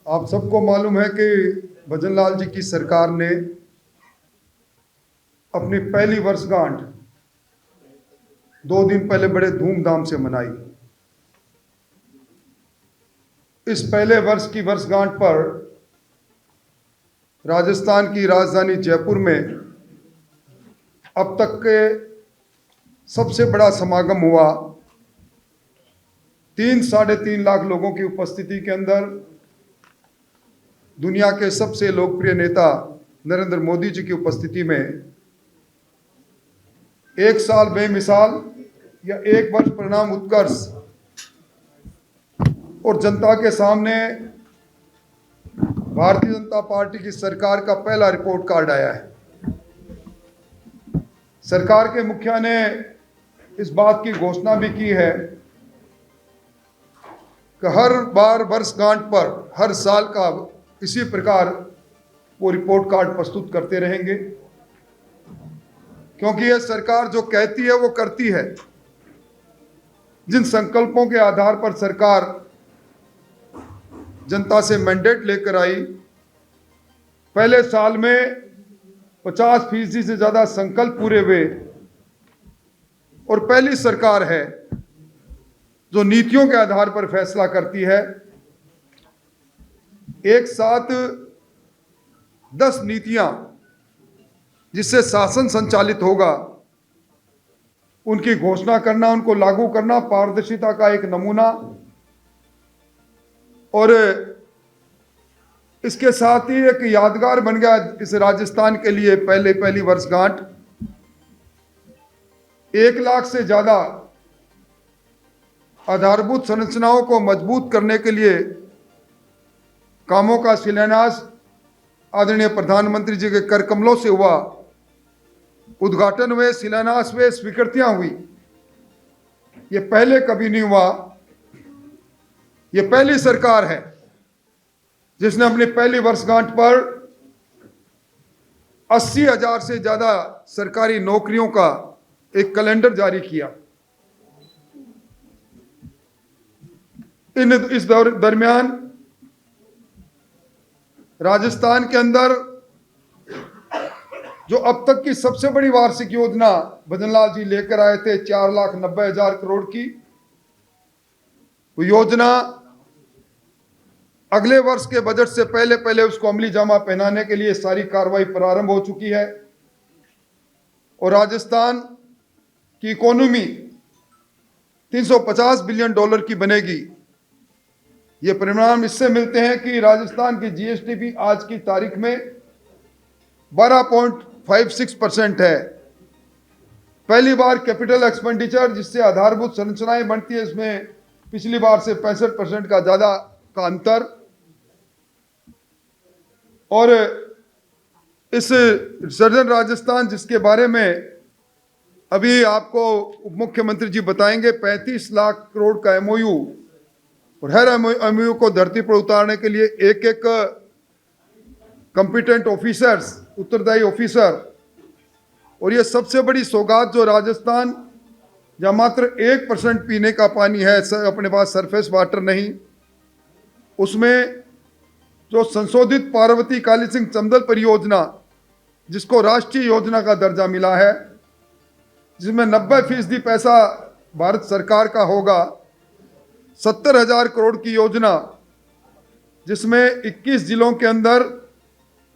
आप सबको मालूम है कि भजनलाल जी की सरकार ने अपनी पहली वर्षगांठ 2 दिन पहले बड़े धूमधाम से मनाई। इस पहले वर्ष की वर्षगांठ पर राजस्थान की राजधानी जयपुर में अब तक के सबसे बड़ा समागम हुआ। 3-3.5 लाख लोगों की उपस्थिति के अंदर दुनिया के सबसे लोकप्रिय नेता नरेंद्र मोदी जी की उपस्थिति में एक साल बेमिसाल या एक वर्ष परिणाम उत्कर्ष और जनता के सामने भारतीय जनता पार्टी की सरकार का पहला रिपोर्ट कार्ड आया है। सरकार के मुखिया ने इस बात की घोषणा भी की है कि हर बार वर्षगांठ पर हर साल का इसी प्रकार वो रिपोर्ट कार्ड प्रस्तुत करते रहेंगे, क्योंकि ये सरकार जो कहती है वो करती है। जिन संकल्पों के आधार पर सरकार जनता से मैंडेट लेकर आई, पहले साल में 50% से ज्यादा संकल्प पूरे हुए और पहली सरकार है जो नीतियों के आधार पर फैसला करती है। एक साथ 10 नीतियां जिससे शासन संचालित होगा, उनकी घोषणा करना, उनको लागू करना पारदर्शिता का एक नमूना। और इसके साथ ही एक यादगार बन गया इस राजस्थान के लिए पहली वर्षगांठ। 1 लाख से ज्यादा आधारभूत संरचनाओं को मजबूत करने के लिए कामों का शिलान्यास आदरणीय प्रधानमंत्री जी के कर कमलों से हुआ। उद्घाटन हुए, शिलान्यास हुए, स्वीकृतियां हुई। ये पहले कभी नहीं हुआ। ये पहली सरकार है जिसने अपनी पहली वर्षगांठ पर 80,000 से ज्यादा सरकारी नौकरियों का एक कैलेंडर जारी किया। इस दरमियान राजस्थान के अंदर जो अब तक की सबसे बड़ी वार्षिक योजना भजनलाल जी लेकर आए थे, 4,90,000 करोड़ की, वो योजना अगले वर्ष के बजट से पहले उसको अमली जामा पहनाने के लिए सारी कार्रवाई प्रारंभ हो चुकी है। और राजस्थान की इकोनॉमी 350 बिलियन डॉलर की बनेगी। ये परिणाम इससे मिलते हैं कि राजस्थान की जीएसटी भी आज की तारीख में 12.56% है। पहली बार कैपिटल एक्सपेंडिचर जिससे आधारभूत संरचनाएं बनती है, इसमें पिछली बार से 65% का ज्यादा का अंतर। और इस सर्जन राजस्थान जिसके बारे में अभी आपको उप मुख्यमंत्री जी बताएंगे, 35 लाख करोड़ का एमओयू, और हर एमओयू को धरती पर उतारने के लिए एक कंपिटेंट ऑफिसर्स, उत्तरदायी ऑफिसर। और ये सबसे बड़ी सौगात जो राजस्थान, जहाँ मात्र 1% पीने का पानी है, अपने पास सरफेस वाटर नहीं, उसमें जो संशोधित पार्वती काली सिंह चंदल परियोजना जिसको राष्ट्रीय योजना का दर्जा मिला है, जिसमें 90% पैसा भारत सरकार का होगा, 70,000 करोड़ की योजना जिसमें 21 जिलों के अंदर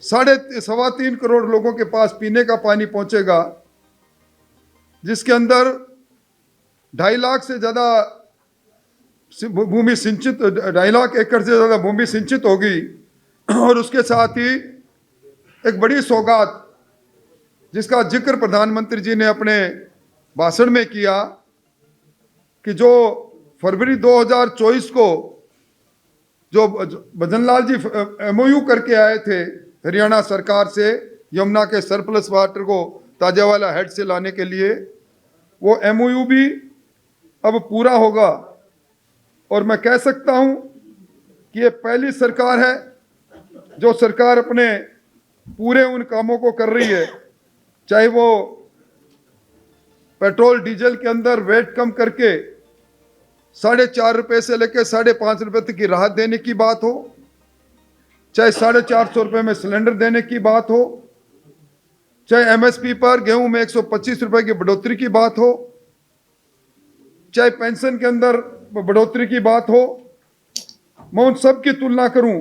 3.25 करोड़ लोगों के पास पीने का पानी पहुंचेगा, जिसके अंदर 2.5 लाख से ज्यादा भूमि सिंचित, 2.5 लाख एकड़ से ज्यादा भूमि सिंचित होगी। और उसके साथ ही एक बड़ी सौगात जिसका जिक्र प्रधानमंत्री जी ने अपने भाषण में किया कि जो फरवरी 2024 को जो भजनलाल जी एमओयू करके आए थे हरियाणा सरकार से, यमुना के सरप्लस वाटर को ताजावाला हेड से लाने के लिए, वो एमओयू भी अब पूरा होगा। और मैं कह सकता हूं कि ये पहली सरकार है जो सरकार अपने पूरे उन कामों को कर रही है, चाहे वो पेट्रोल डीजल के अंदर वेट कम करके 4.5 रुपए से लेकर 5.5 रुपए तक की राहत देने की बात हो, चाहे 450 रुपये में सिलेंडर देने की बात हो, चाहे एमएसपी पर गेहूं में 125 रुपए की बढ़ोतरी की बात हो, चाहे पेंशन के अंदर बढ़ोतरी की बात हो, मैं उन सब की तुलना करूं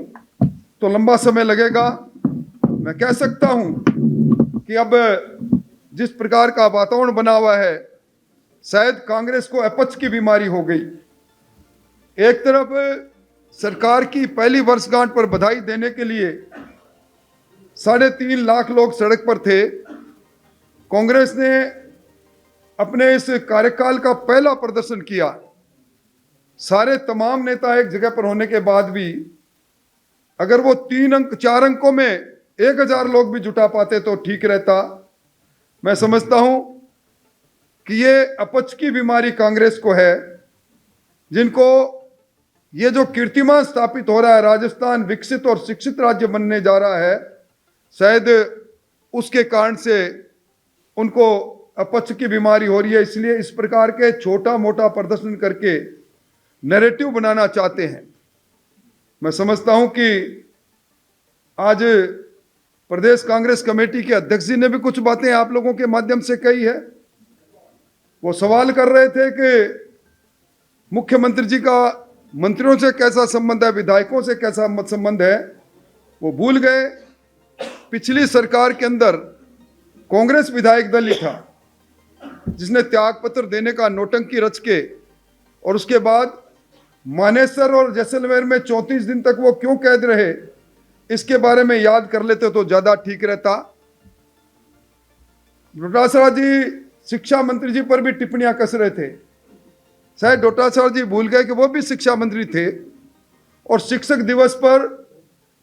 तो लंबा समय लगेगा। मैं कह सकता हूं कि अब जिस प्रकार का वातावरण बना हुआ है, शायद कांग्रेस को अपच की बीमारी हो गई। एक तरफ सरकार की पहली वर्षगांठ पर बधाई देने के लिए 3.5 लाख लोग सड़क पर थे। कांग्रेस ने अपने इस कार्यकाल का पहला प्रदर्शन किया। सारे तमाम नेता एक जगह पर होने के बाद भी अगर वो 4 अंकों में 1000 लोग भी जुटा पाते तो ठीक रहता। मैं समझता हूं कि ये अपच की बीमारी कांग्रेस को है, जिनको ये जो कीर्तिमान स्थापित हो रहा है, राजस्थान विकसित और शिक्षित राज्य बनने जा रहा है, शायद उसके कारण से उनको अपच की बीमारी हो रही है। इसलिए इस प्रकार के छोटा मोटा प्रदर्शन करके नैरेटिव बनाना चाहते हैं। मैं समझता हूं कि आज प्रदेश कांग्रेस कमेटी के अध्यक्ष जी ने भी कुछ बातें आप लोगों के माध्यम से कही है। वो सवाल कर रहे थे कि मुख्यमंत्री जी का मंत्रियों से कैसा संबंध है, विधायकों से कैसा संबंध है। वो भूल गए पिछली सरकार के अंदर कांग्रेस विधायक दल ही था जिसने त्याग पत्र देने का नौटंकी रच के, और उसके बाद मानेसर और जैसलमेर में 34 दिन तक वो क्यों कैद रहे, इसके बारे में याद कर लेते तो ज्यादा ठीक रहता। डोटासरा जी शिक्षा मंत्री जी पर भी टिप्पणियां कस रहे थे। शायद डोटासरा जी भूल गए कि वो भी शिक्षा मंत्री थे, और शिक्षक दिवस पर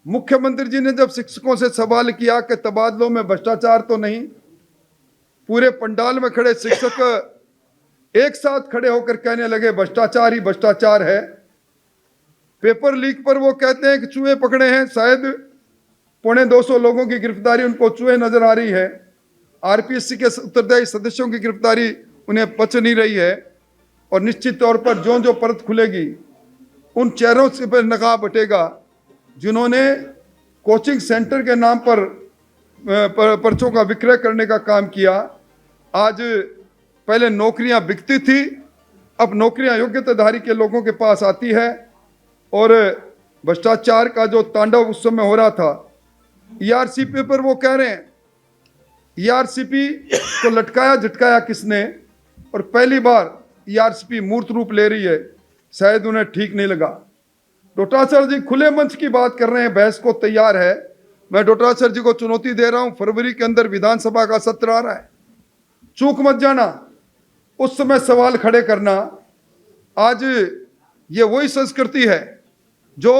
मुख्यमंत्री जी ने जब शिक्षकों से सवाल किया कि तबादलों में भ्रष्टाचार तो नहीं, पूरे पंडाल में खड़े शिक्षक एक साथ खड़े होकर कहने लगे भ्रष्टाचार ही भ्रष्टाचार है। पेपर लीक पर वो कहते हैं कि चूहे पकड़े हैं, शायद 250 लोगों की गिरफ्तारी उनको चूहे नजर आ रही है। आरपीएससी के उत्तरदायी सदस्यों की गिरफ्तारी उन्हें पच नहीं रही है, और निश्चित तौर पर जो जो परत खुलेगी उन चेहरों से पर नकाब हटेगा जिन्होंने कोचिंग सेंटर के नाम पर पर्चों का विक्रय करने का काम किया। आज पहले नौकरियां बिकती थी, अब नौकरियां योग्यताधारी के लोगों के पास आती है, और भ्रष्टाचार का जो तांडव उस समय हो रहा था। ईआरसीपी पर वो कह रहे हैं, ईआरसीपी को लटकाया झटकाया किसने, और पहली बार ईआरसीपी मूर्त रूप ले रही है, शायद उन्हें ठीक नहीं लगा। डोटासरा जी खुले मंच की बात कर रहे हैं, बहस को तैयार है। मैं डोटासरा जी को चुनौती दे रहा हूं, फरवरी के अंदर विधानसभा का सत्र आ रहा है, चूक मत जाना, उस समय सवाल खड़े करना। आज ये वही संस्कृति है जो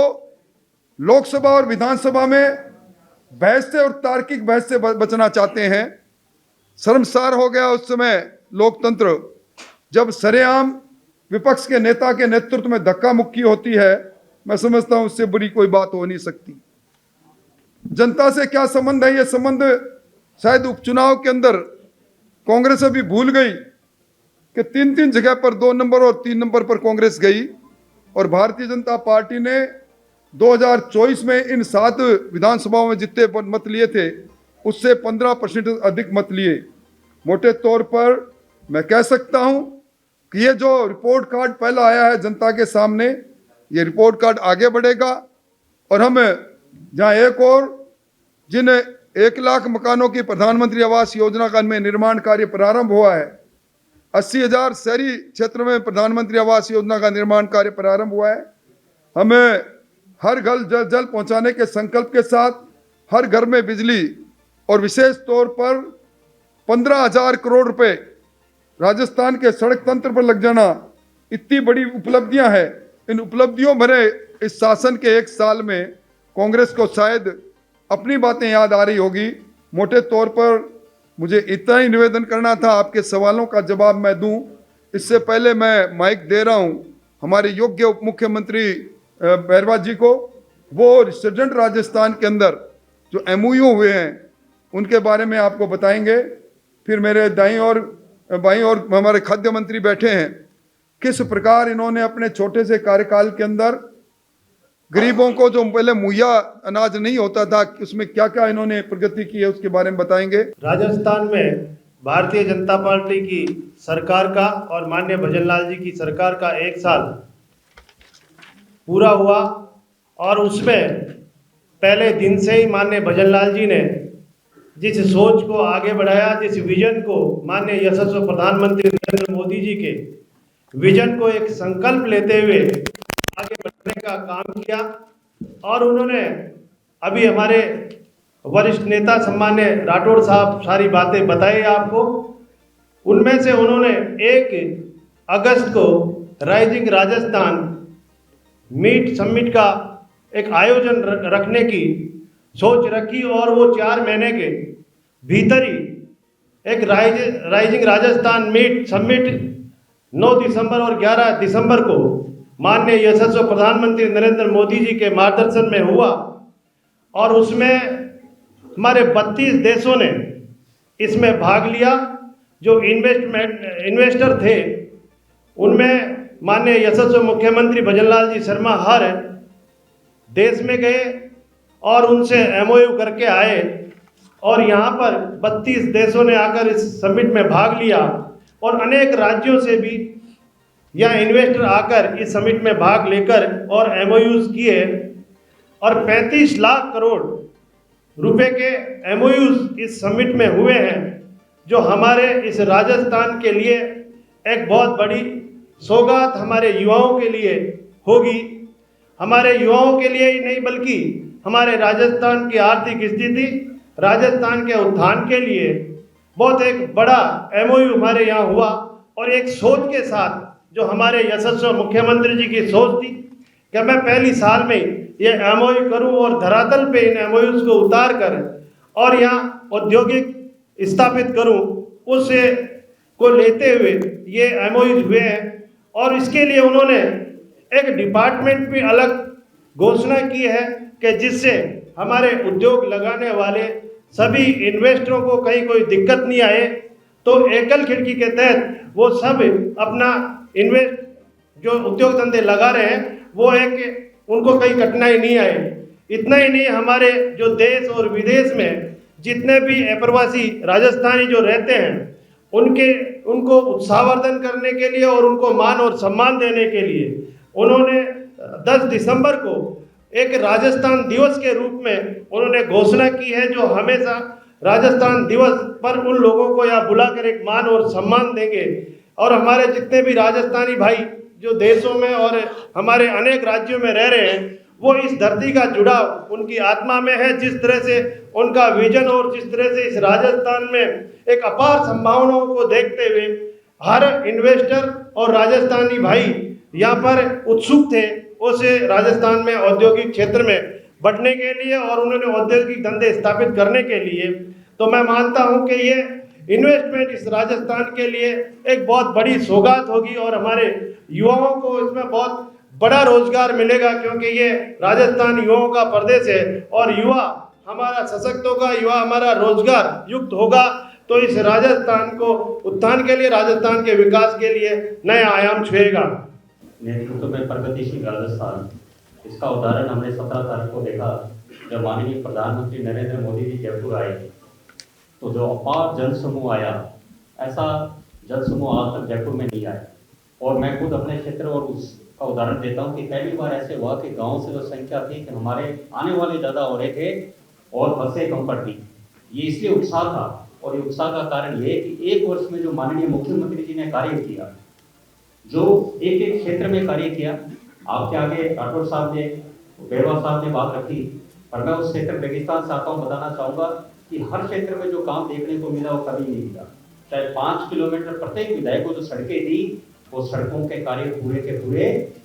लोकसभा और विधानसभा में बहस से और तार्किक बहस से बचना चाहते हैं। शर्मसार हो गया उस समय लोकतंत्र जब सरेआम विपक्ष के नेता के नेतृत्व में धक्का मुक्की होती है। मैं समझता हूं उससे बुरी कोई बात हो नहीं सकती। जनता से क्या संबंध है, ये संबंध शायद उपचुनाव के अंदर कांग्रेस अभी भूल गई कि 3 जगह पर 2 नंबर और 3 नंबर पर कांग्रेस गई, और भारतीय जनता पार्टी ने 2024 में इन 7 विधानसभाओं में जितने मत लिए थे उससे 15% अधिक मत लिए। मोटे तौर पर मैं कह सकता हूं कि ये जो रिपोर्ट कार्ड पहला आया है जनता के सामने, ये रिपोर्ट कार्ड आगे बढ़ेगा, और हम जहां एक और जिन 1 लाख मकानों की प्रधानमंत्री आवास योजना का में निर्माण कार्य प्रारंभ हुआ है, 80,000 शहरी क्षेत्र में प्रधानमंत्री आवास योजना का निर्माण कार्य प्रारंभ हुआ है। हमें हर घर जल पहुंचाने के संकल्प के साथ हर घर में बिजली, और विशेष तौर पर 15,000 करोड़ रुपए राजस्थान के सड़क तंत्र पर लग जाना, इतनी बड़ी उपलब्धियां हैं। इन उपलब्धियों भरे इस शासन के 1 साल में कांग्रेस को शायद अपनी बातें याद आ रही होगी। मोटे तौर पर मुझे इतना ही निवेदन करना था, आपके सवालों का जवाब मैं दूं। इससे पहले मैं माइक दे रहा हूं हमारे योग्य उप मुख्यमंत्री बैरवा जी को। वो रिसर्जेंट राजस्थान के अंदर जो एमओयू हुए हैं उनके बारे में आपको बताएंगे। फिर मेरे दाईं और बाईं और हमारे खाद्य मंत्री बैठे हैं, किस प्रकार इन्होंने अपने छोटे से कार्यकाल के अंदर गरीबों को जो पहले मुहैया अनाज नहीं होता था, उसमें क्या क्या इन्होंने प्रगति की है उसके बारे में बताएंगे। राजस्थान में भारतीय जनता पार्टी की सरकार का और माननीय भजनलाल जी की सरकार का 1 साल पूरा हुआ और उसमें पहले दिन से ही माननीय भजनलाल जी ने जिस सोच को आगे बढ़ाया, जिस विजन को माननीय यशस्वी प्रधानमंत्री नरेंद्र मोदी जी के विजन को एक संकल्प लेते हुए आगे बढ़ने का काम किया। और उन्होंने अभी हमारे वरिष्ठ नेता सम्मान्य राठौड़ साहब सारी बातें बताई आपको। उनमें से उन्होंने 1 अगस्त को राइजिंग राजस्थान मीट समिट का एक आयोजन रखने की सोच रखी और वो 4 महीने के भीतर ही एक राइजिंग राजस्थान मीट समिट 9 दिसंबर और 11 दिसंबर को माननीय यशस्वी प्रधानमंत्री नरेंद्र मोदी जी के मार्गदर्शन में हुआ। और उसमें हमारे 32 देशों ने इसमें भाग लिया। जो इन्वेस्टर थे उनमें माननीय यशस्वी मुख्यमंत्री भजनलाल जी शर्मा हर देश में गए और उनसे MOU करके आए और यहाँ पर 32 देशों ने आकर इस समिट में भाग लिया और अनेक राज्यों से भी यहाँ इन्वेस्टर आकर इस समिट में भाग लेकर और MOUs किए और 35 लाख करोड़ रुपए के MOUs इस समिट में हुए हैं, जो हमारे इस राजस्थान के लिए एक बहुत बड़ी सौगात हमारे युवाओं के लिए होगी। हमारे युवाओं के लिए ही नहीं बल्कि हमारे राजस्थान की आर्थिक स्थिति, राजस्थान के उत्थान के लिए बहुत एक बड़ा MOU हमारे यहाँ हुआ। और एक सोच के साथ जो हमारे यशस्वी मुख्यमंत्री जी की सोच थी कि मैं पहली साल में ये MOU करूं और धरातल पे इन MOUs को उतार कर और यहाँ औद्योगिक स्थापित करूं, उसे को लेते हुए ये MOUs हुए हैं। और इसके लिए उन्होंने एक डिपार्टमेंट भी अलग घोषणा की है कि जिससे हमारे उद्योग लगाने वाले सभी इन्वेस्टरों को कहीं कोई दिक्कत नहीं आए। तो एकल खिड़की के तहत वो सब अपना इन्वेस्ट जो उद्योग धंधे लगा रहे हैं वो एक उनको कहीं कठिनाई नहीं आए। इतना ही नहीं, हमारे जो देश और विदेश में जितने भी अप्रवासी राजस्थानी जो रहते हैं उनको उत्साहवर्धन करने के लिए और उनको मान और सम्मान देने के लिए उन्होंने 10 दिसंबर को एक राजस्थान दिवस के रूप में उन्होंने घोषणा की है, जो हमेशा राजस्थान दिवस पर उन लोगों को यहाँ बुलाकर एक मान और सम्मान देंगे। और हमारे जितने भी राजस्थानी भाई जो देशों में और हमारे अनेक राज्यों में रह रहे हैं, वो इस धरती का जुड़ाव उनकी आत्मा में है। जिस तरह से उनका विजन और जिस तरह से इस राजस्थान में एक अपार संभावनाओं को देखते हुए हर इन्वेस्टर और राजस्थानी भाई यहाँ पर उत्सुक थे उसे राजस्थान में औद्योगिक क्षेत्र में बढ़ने के लिए और उन्होंने औद्योगिक धंधे स्थापित करने के लिए। तो मैं मानता हूँ कि ये इन्वेस्टमेंट इस राजस्थान के लिए एक बहुत बड़ी सौगात होगी और हमारे युवाओं को इसमें बहुत बड़ा रोजगार मिलेगा, क्योंकि ये राजस्थान युवाओं का प्रदेश है और युवा हमारा सशक्त होगा, युवा हमारा रोजगार युक्त होगा। तो इस राजस्थान को उत्थान के लिए, राजस्थान के विकास के लिए नया आयाम छुएगा। नेतृत्व में प्रगतिशील राजस्थान, इसका उदाहरण हमने 17 तारीख को देखा जब माननीय प्रधानमंत्री नरेंद्र मोदी जी जयपुर आए तो जो अपार जनसमूह आया, ऐसा जनसमूह आज तक जयपुर में नहीं आया। और मैं खुद अपने क्षेत्र और उसका उदाहरण देता हूँ कि पहली बार ऐसे हुआ कि गांव से जो संख्या थी कि हमारे आने वाले ज़्यादा हो रहे थे और बसें कम पड़ थी। ये इसलिए उत्साह था और ये उत्साह का कारण ये कि 1 वर्ष में जो माननीय मुख्यमंत्री जी ने कार्य किया, जो एक एक क्षेत्र में कार्य किया, आपके आगे राठौड़ साहब ने, बेरवा साहब ने बात रखी, पर मैं उस क्षेत्र रेगिस्तान से आता हूँ, बताना चाहूँगा कि हर क्षेत्र में जो काम देखने को मिला वो कभी नहीं मिला। चाहे 5 किलोमीटर प्रत्येक विधायक को जो सड़कें थी वो सड़कों के कार्य पूरे के पूरे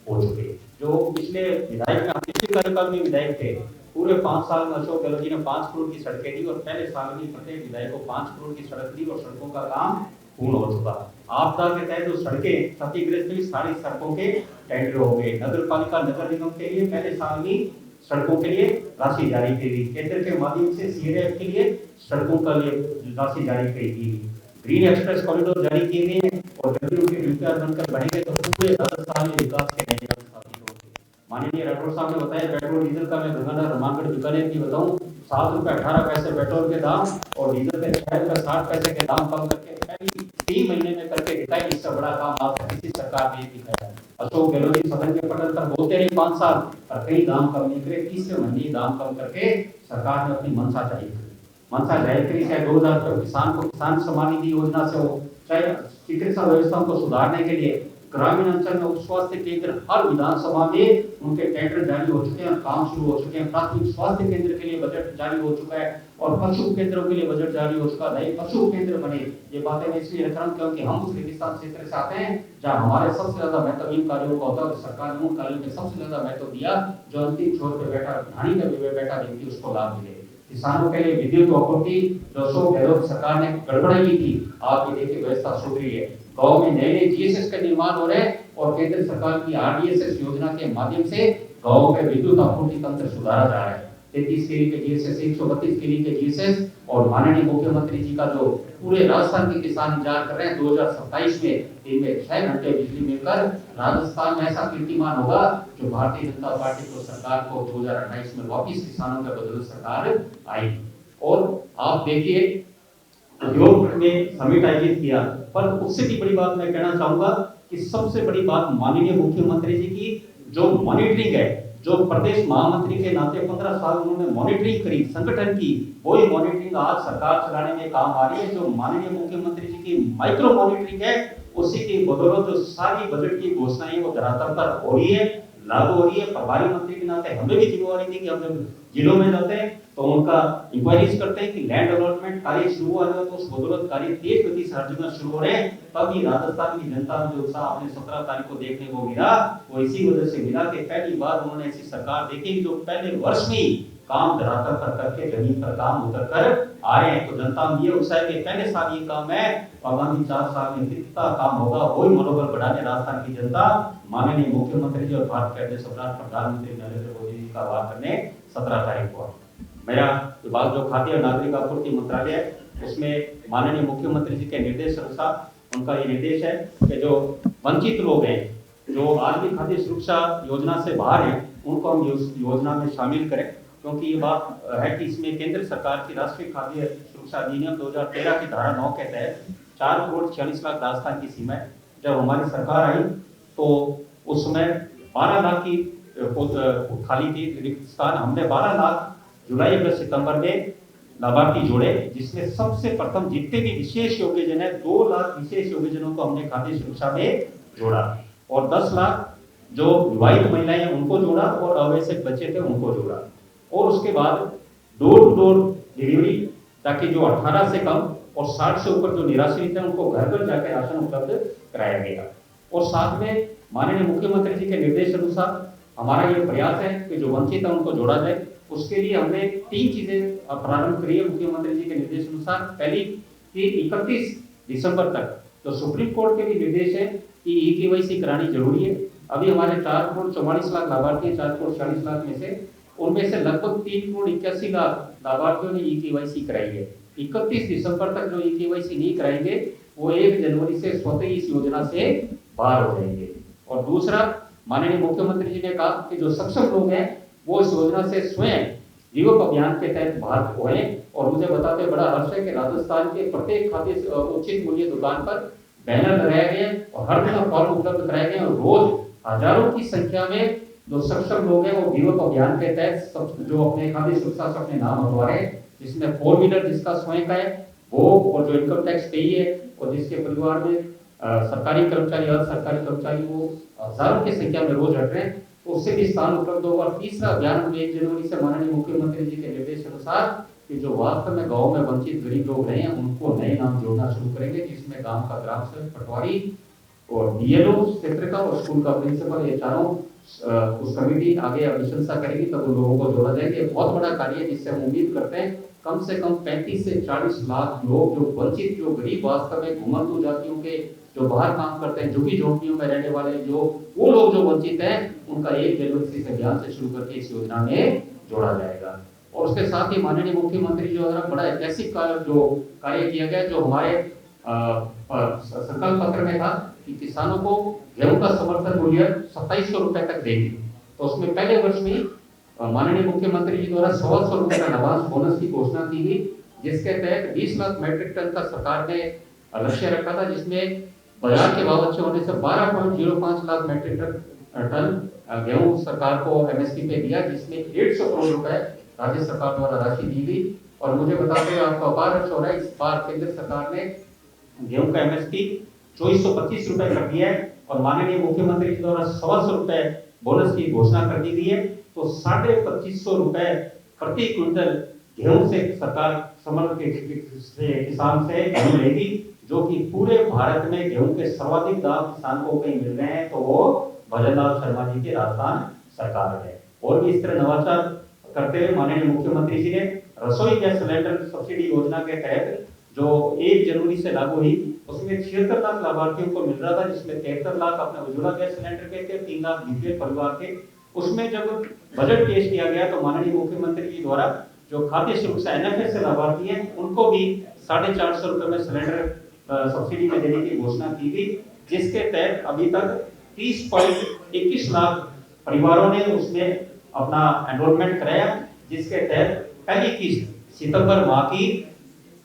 हो चुके। जो पिछले विधायक में पिछले कार्यकाल में विधायक थे, पूरे 5 साल में अशोक गहलोत जी ने 5 करोड़ की सड़कें दी और पहले साल में प्रत्येक विधायक को 5 करोड़ की सड़क दी और सड़कों का काम पूर्ण हो चुका। आपदा के तहत जो सड़कें क्षतिग्रस्त हुई, सारी सड़कों के टेंडर हो गए। नगर पालिका नगर निगम के लिए पहले साल में सड़कों के लिए राशि जारी की गई, केंद्र के माध्यम से CRF के लिए सड़कों का लिए राशि जारी की गई, ग्रीन एक्सप्रेस कॉरिडोर जारी किए गए और जल्दी उनके डीपीआर बनकर बनेंगे तो पूरे राजस्थान में विकास के नए स्थापित होंगे। माननीय राठौर साहब ने बताया पेट्रोल डीजल का मैं गंगानगर रामगढ़ बीकानेर की बताऊं, 7 रुपए 18 पैसे पेट्रोल के दाम और डीजल के 6 रुपए 60 पैसे के दाम कम करके पहली 3 महीने में करके दिखाई। इससे बड़ा काम आप किसी सरकार ने दिखाया। अशोक गहलोत जी सदन के पटल पर बोलते रहे 5 साल और कई दाम कम नहीं करे, 30 महीने दाम कम करके सरकार ने अपनी मंशा जाहिर करी। मंशा जाहिर करी, चाहे 2000 रुपये किसान को किसान सम्मान निधि योजना से हो, चाहे चिकित्सा व्यवस्था को सुधारने के लिए ग्रामीण अंचल में उप स्वास्थ्य केंद्र हर विधानसभा में उनके टेंडर जारी हो चुके हैं, काम शुरू हो चुके हैं। प्राथमिक स्वास्थ्य केंद्र के लिए बजट जारी हो चुका है और पशु केंद्रों के लिए बजट जारी हो चुका है। नए पशु केंद्र बने। ये बातें मैं इसलिए रख रहा हूं क्योंकि हम उस रेगिस्तान क्षेत्र से आते हैं जहां हमारे सबसे ज्यादा महत्वपूर्ण कार्यों का होता है। सरकार ने उन कार्यों में सबसे ज्यादा महत्व दिया जो अंतिम छोर पे बैठा ढाणी में बैठा व्यक्ति उसको लाभ मिले। किसानों के लिए विद्युत आपूर्ति जो अशोक गहलोत सरकार ने गड़बड़ाई की थी, आप ये देखिए व्यवस्था सुधरी है। गांव में नए जीएसएस का निर्माण हो रहे हैं और केंद्र सरकार की आरडीएसएस योजना के माध्यम से गांवों के विद्युत आपूर्ति तंत्र सुधारा जा रहा है। 33 केवी के जीएसएस, 132 केवी के जीएसएस और माननीय मुख्यमंत्री जी का जो पूरे राजस्थान के किसान इंतजार कर रहे हैं 2027 में इनमें 6 घंटे बिजली मिलकर राजस्थान में ऐसा कीर्तिमान होगा जो भारतीय जनता पार्टी को सरकार को 2028 में वापिस किसानों के बदले सरकार आएगी। और आप देखिए उद्योग में समिट आयोजित किया, पर उससे भी बड़ी बात मैं कहना चाहूंगा कि सबसे बड़ी बात माननीय मुख्यमंत्री जी की जो मॉनिटरिंग है, जो प्रदेश महामंत्री के नाते 15 साल उन्होंने मॉनिटरिंग करी संगठन की, वही मॉनिटरिंग आज सरकार चलाने में काम आ रही है। जो माननीय मुख्यमंत्री जी की माइक्रो मॉनिटरिंग है, उसी की बदौलत जो सारी बजट की घोषणाएं वो धरातल पर हो रही है, लागू हो रही है। प्रभारी मंत्री के नाते हमें भी जिम्मेवारी थी कि हम जब जिलों में जाते हैं तो उनका इंक्वायरीज करते हैं कि लैंड अलॉटमेंट कार्य शुरू हुआ है तो उस बदौलत कार्य तेज गति से हर जगह शुरू हो रहे हैं। तभी राजस्थान की जनता में जो उत्साह आपने 17 तारीख को देखने को मिला वो इसी वजह से मिला कि पहली बार उन्होंने ऐसी सरकार देखी जो पहले वर्ष में ही काम धरातल पर करके जमीन पर काम उतर कर आ रहे हैं। तो जनता में ये उत्साह है कि पहले साल ये काम है, आगामी 4 साल में कितना काम होगा, वही मनोबल बढ़ाने राजस्थान की जनता माननीय मुख्यमंत्री जी और भारत के अध्यक्ष प्रधानमंत्री नरेंद्र मोदी जी का आह्वान करने 17 तारीख को। मेरा विभाग जो खाद्य और नागरिक आपूर्ति मंत्रालय है उसमें माननीय मुख्यमंत्री जी के निर्देश अनुसार उनका ये निर्देश है कि जो वंचित लोग हैं, जो आज भी खाद्य सुरक्षा योजना से बाहर हैं, उनको हम योजना में शामिल करें। क्योंकि ये बात है कि इसमें केंद्र सरकार की राष्ट्रीय खाद्य सुरक्षा अधिनियम 2013 की धारा 9 के तहत 4 करोड़ 46 लाख राजस्थान की सीमा है। जब हमारी सरकार आई तो उस समय 12 लाख की खाली थी रिक्त स्थान। हमने 12 लाख जुलाई अगस्त सितंबर में लाभार्थी जोड़े, जिसमें सबसे प्रथम जितने भी विशेष योग्यजन है 2 लाख विशेष योग्यजनों को हमने खाद्य सुरक्षा में जोड़ा और 10 लाख जो विवाहित महिलाएं हैं उनको जोड़ा और अवैध बच्चे थे उनको जोड़ा। और उसके बाद डोर टू डोर डिलीवरी, ताकि जो 18 से कम और 60 से ऊपर जो निराश्रित हैं उनको घर घर जाकर राशन उपलब्ध कराया गया। और साथ में माननीय मुख्यमंत्री जी के निर्देश अनुसार हमारा ये प्रयास है कि जो वंचित है उनको जोड़ा जाए। उसके लिए हमने 3 चीजें प्रारंभ करी है मुख्यमंत्री जी के निर्देश अनुसार। पहली कि 31 दिसंबर तक तो सुप्रीम कोर्ट के भी निर्देश है कि ई-केवाईसी करानी जरूरी है। अभी हमारे 4 करोड़ 44 लाख लाभार्थी, 4 करोड़ 40 लाख में से उनमें से लगभग 3 करोड़ 81 लाख लाभार्थियों ने ई-केवाईसी कराई है। 31 दिसंबर तक जो ई-केवाईसी नहीं कराएंगे वो 1 जनवरी से स्वतः इस योजना से बाहर हो जाएंगे। और दूसरा, माननीय मुख्यमंत्री जी ने कहा कि जो सक्षम लोग हैं वो इस योजना से स्वयं जीवक अभियान के तहत बाहर हुए। और मुझे बताते बड़ा हर्ष है कि राजस्थान के प्रत्येक खाद्य उचित मूल्य दुकान पर बैनर लगाए गए और हर जगह फॉर्म उपलब्ध कराए गए और रोज हजारों की संख्या में जो सक्षम लोग हैं वो जीवक अभियान के तहत जो अपने खाद्य सुरक्षा से अपने नाम हटवा रहे हैं, जिसमें 4 व्हीलर जिसका स्वयं का है वो, और जो इनकम टैक्स पेई है और जिसके परिवार में सरकारी कर्मचारी अर्ध सरकारी कर्मचारी वो हजारों की संख्या में रोज हट रहे हैं, तो उससे भी स्थान उपलब्ध होगा। और तीसरा अभियान हम 1 जनवरी से माननीय मुख्यमंत्री जी के निर्देश अनुसार कि जो वास्तव में गाँव में वंचित गरीब लोग रहे हैं उनको नए नाम जोड़ना शुरू करेंगे, जिसमें गाँव का ग्राम सेवक, पटवारी और बीएलओ क्षेत्र का और स्कूल का प्रिंसिपल, ये चारों उस कमेटी आगे अनुशंसा करेगी तब उन लोगों को जोड़ा जाएगा। ये बहुत बड़ा कार्य है जिससे हम उम्मीद करते हैं कम से कम 35 से 40 लाख लोग जो वंचित, जो गरीब वास्तव में घुमंतू जातियों के जो बाहर काम करते हैं, झुग्गी झोंपड़ियों में रहने वाले जो वो लोग जो वंचित हैं उनका 1 जनवरी से अभियान से शुरू करके इस योजना में जोड़ा जाएगा। और उसके साथ ही माननीय मुख्यमंत्री जो है बड़ा ऐतिहासिक जो कार्य किया गया, जो हमारे संकल्प पत्र में था कि किसानों को गेहूं का समर्थन मूल्य 2700 रुपए तक देंगे। तो उसमें पहले वर्ष में माननीय मुख्यमंत्री जी द्वारा 100 रुपए का नवांश बोनस की घोषणा की गई, जिसके तहत 20 लाख मीट्रिक टन का सरकार ने लक्ष्य रखा था, जिसमें बाजार के भाव अच्छे होने से 12.05 लाख मीट्रिक टन गेहूं सरकार को एमएसपी पे दिया, जिसमें 150 करोड़ रुपए राज्य सरकार द्वारा राशि दी गई। और मुझे बताते हुए आपको अपार हर्ष हो रहा है, इस बार केंद्र सरकार ने गेहूं का एमएसपी 2425 रुपए कर दिया है और माननीय मुख्यमंत्री जी द्वारा 100 रुपए बोनस की घोषणा कर दी गई है। तो 2550 रुपए प्रति क्विंटल गेहूं से सरकार समर्थन के किसान से गेहूं लेगी, जो कि पूरे भारत में गेहूं के सर्वाधिक दाम किसान को कहीं मिल रहे हैं तो वो भजनलाल शर्मा जी की राजस्थान सरकार है। और भी इस तरह नवाचार करते हुए माननीय मुख्यमंत्री जी ने रसोई गैस सिलेंडर सब्सिडी योजना के तहत जो 1 जनवरी से लागू हुई, उसमें 76 लाख लाभार्थियों को मिल रहा था, जिसमें 73 लाख अपने उज्ज्वला गैस सिलेंडर के थे, 3 लाख बीपीएल परिवार के। उसमें जब बजट पेश किया गया तो माननीय मुख्यमंत्री जी द्वारा जो खाद्य सुरक्षा एनएफएस से लाभार्थी हैं उनको भी 450 रुपए में सिलेंडर सब्सिडी में देने की घोषणा की गई, जिसके तहत अभी तक 30.21 लाख परिवारों ने उसमें अपना एनरोलमेंट कराया, जिसके तहत पहली किस्त सितंबर माह की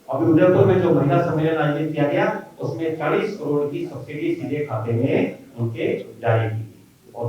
अभी उदयपुर में जो महिला सम्मेलन आयोजित किया गया उसमें 40 करोड़ की सब्सिडी सीधे खाते में उनके जारी की। और